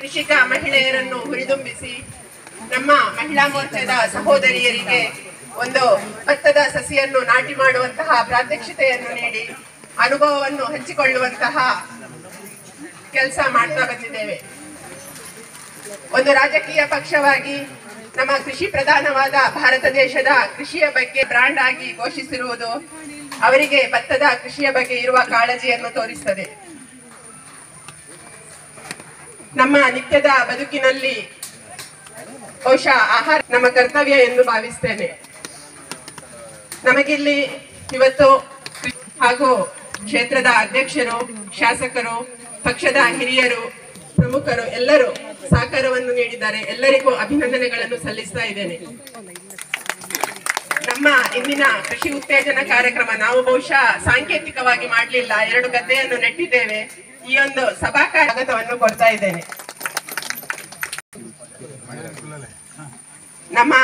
ಕೃಷಿಕ ಮಹಿಳೆಯರನ್ನು ಹುರಿದುಂಬಿಸಿ ನಮ್ಮ ಮಹಿಳಾ ಮೋರ್ಚಾದ ಸಹೋದರಿಯರಿಗೆ ಒಂದು ಭತ್ತದ ಸಸಿಯನ್ನು ನಾಟಿ ಮಾಡುವಂತಹ ಪ್ರಾತ್ಯಕ್ಷಿತೆಯನ್ನು ನೀಡಿ ಅನುಭವವನ್ನು ಹಂಚಿಕೊಳ್ಳುವಂತಹ ಕೆಲಸ ಮಾಡ್ತಾ ಬಂದಿದ್ದೇವೆ. ಒಂದು ರಾಜಕೀಯ ಪಕ್ಷವಾಗಿ ನಮ್ಮ ಕೃಷಿ ಪ್ರಧಾನವಾದ ಭಾರತ ದೇಶದ ಕೃಷಿಯ ಬಗ್ಗೆ ಬ್ರಾಂಡ್ ಆಗಿ ಘೋಷಿಸಿರುವುದು ಅವರಿಗೆ ಭತ್ತದ ಕೃಷಿಯ ಬಗ್ಗೆ ಇರುವ ಕಾಳಜಿಯನ್ನು ತೋರಿಸುತ್ತದೆ. ನಮ್ಮ ನಿತ್ಯದ ಬದುಕಿನಲ್ಲಿ ಬಹುಶಃ ಆಹಾರ ನಮ್ಮ ಕರ್ತವ್ಯ ಎಂದು ಭಾವಿಸ್ತೇನೆ. ನಮಗಿಲ್ಲಿ ಇವತ್ತು ಹಾಗೂ ಕ್ಷೇತ್ರದ ಅಧ್ಯಕ್ಷರು, ಶಾಸಕರು, ಪಕ್ಷದ ಹಿರಿಯರು, ಪ್ರಮುಖರು ಎಲ್ಲರೂ ಸಹಕಾರವನ್ನು ನೀಡಿದ್ದಾರೆ. ಎಲ್ಲರಿಗೂ ಅಭಿನಂದನೆಗಳನ್ನು ಸಲ್ಲಿಸ್ತಾ ಇದ್ದೇನೆ. ನಮ್ಮ ಇಂದಿನ ಕೃಷಿ ಉತ್ತೇಜನ ಕಾರ್ಯಕ್ರಮ ನಾವು ಬಹುಶಃ ಸಾಂಕೇತಿಕವಾಗಿ ಮಾಡಲಿಲ್ಲ, 2 ಗದ್ದೆಯನ್ನು ನೆಟ್ಟಿದ್ದೇವೆ. ಈ ಒಂದು ಸಭಾ ಸ್ವಾಗತವನ್ನು ಕೊಡ್ತಾ ಇದ್ದೇನೆ. ನಮ್ಮ